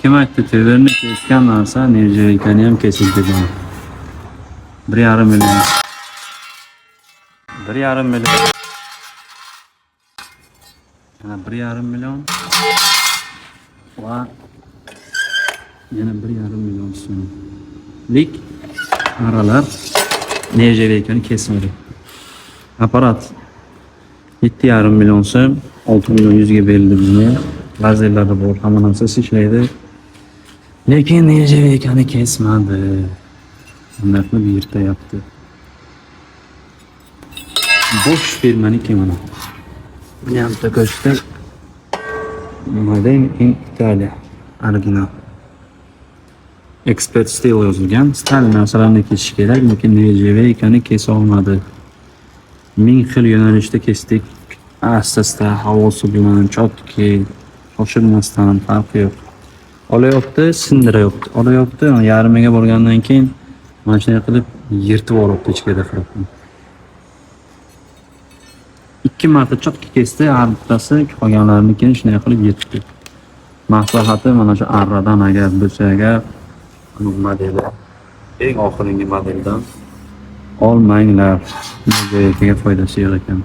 Kim aytdi terini kesgan narsa nirjalikani ham kesildi degan. 1,5 million. 1,5 million. Yana 1,5 million. Va yana 1,5 million so'mlik aralar nirjalikani kesmadi. Aparat 7,5 million so'm, 6 million 100 ga berildi bizga. Lazerlari bor, hamma narsasi ishlaydi. Lekin nirjalikani kesmadi. Bunday qilib yirtayapti. Bosh firmaniki mana. Buni ham to'kishdi. Made in Italia. Original. Expert steel yozilgan. Stal narsalarni kesish kerak, lekin nirjalikani kesa olmadi. Ming xil yo'nalishda kesdik. Asta-asta havosi bilan chotki, shoshilmasdan farqi yo'q. Olayapti, sindirayapti. Olayapti, yarmiga borgandan keyin mana shunday qilib yirtib yuboribdi ichkariga qarab. 2 marta chotki kesdi, har bittasi qolganlarini keyin shunday qilib yirtdi. Maslahati mana shu arradan agar bo'lsa, agar modeli eng oxirgi modeldan olmanglar. Nega foydasi yo'q ekan.